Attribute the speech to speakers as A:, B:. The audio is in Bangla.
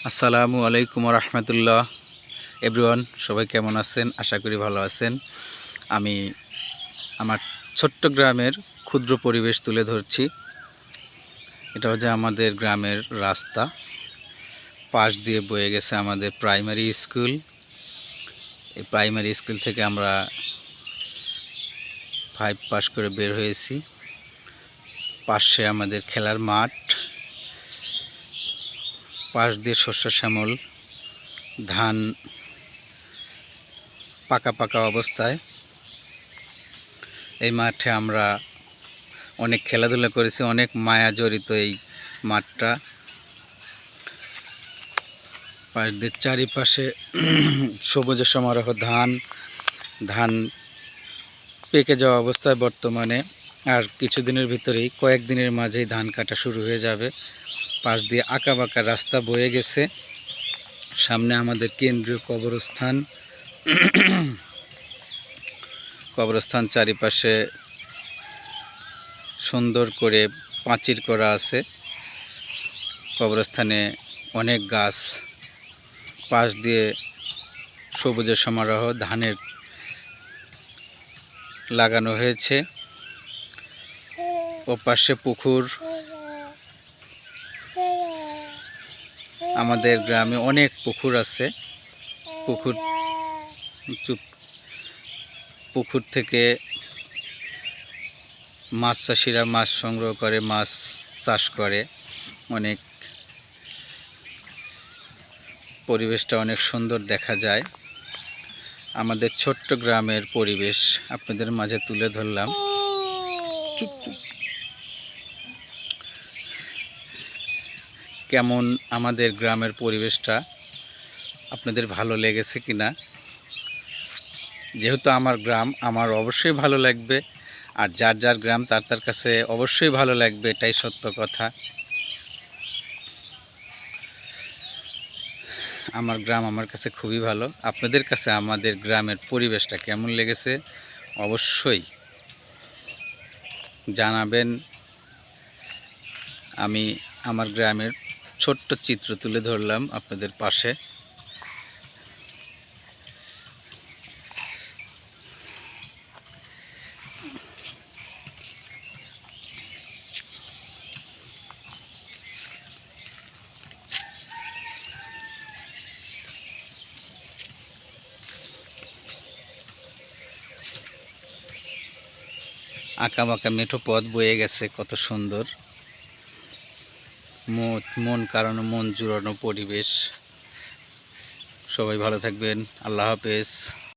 A: আসসালামু আলাইকুম রহমতুল্লাহ। এভরিওয়ান, সবাই কেমন আছেন? আশা করি ভালো আছেন। আমি আমার ছোট্ট গ্রামের ক্ষুদ্র পরিবেশ তুলে ধরছি। এটা হচ্ছে আমাদের গ্রামের রাস্তা, পাশ দিয়ে বয়ে গেছে আমাদের প্রাইমারি স্কুল। এই প্রাইমারি স্কুল থেকে আমরা 5 পাস করে বের হয়েছি। পাশে আমাদের খেলার মাঠ, পাশ দিয়ে শস্য শ্যামল, ধান পাকা পাকা অবস্থায়। এই মাঠে আমরা অনেক খেলাধুলা করেছি, অনেক মায়া জড়িত এই মাঠটা। পাশ দিয়ে চারিপাশে সবুজের সমারোহ, ধান পেকে যাওয়া অবস্থায় বর্তমানে। আর কিছুদিনের ভিতরেই, কয়েকদিনের মাঝেই ধান কাটা শুরু হয়ে যাবে। পাশ দিয়ে আঁকা বাঁকা রাস্তা বয়ে গেছে। সামনে আমাদের কেন্দ্রীয় কবরস্থান চারিপাশে সুন্দর করে পাঁচির করা আছে। কবরস্থানে অনেক গাছ, পাশ দিয়ে সবুজের সমারোহ, ধানের লাগানো হয়েছে। ও পাশে পুকুর। আমাদের গ্রামে অনেক পুকুর আছে। পুকুর থেকে মাছ চাষিরা মাছ সংগ্রহ করে, মাছ চাষ করে। অনেক পরিবেশটা অনেক সুন্দর দেখা যায়। আমাদের ছোট্ট গ্রামের পরিবেশ আপনাদের মাঝে তুলে ধরলাম। কেমন আমাদের গ্রামের পরিবেশটা আপনাদের ভালো লেগেছে কিনা? যেহেতু আমার গ্রাম, আমার অবশ্যই ভালো লাগবে। আর যার যার গ্রাম তার কাছে অবশ্যই ভালো লাগবে, এটাই সত্য কথা। আমার গ্রাম আমার কাছে খুবই ভালো। আপনাদের কাছে আমাদের গ্রামের পরিবেশটা কেমন লেগেছে অবশ্যই জানাবেন। আমি আমার গ্রামের ছোট্ট চিত্র তুলে ধরলাম আপনাদের পাশে। আঁকা বাঁকা মেঠো পথ বয়ে গেছে, কত সুন্দর। মন কাড়ানো, মন জুড়ানো পরিবেশ। সবাই ভালো থাকবেন। আল্লাহ হাফেজ।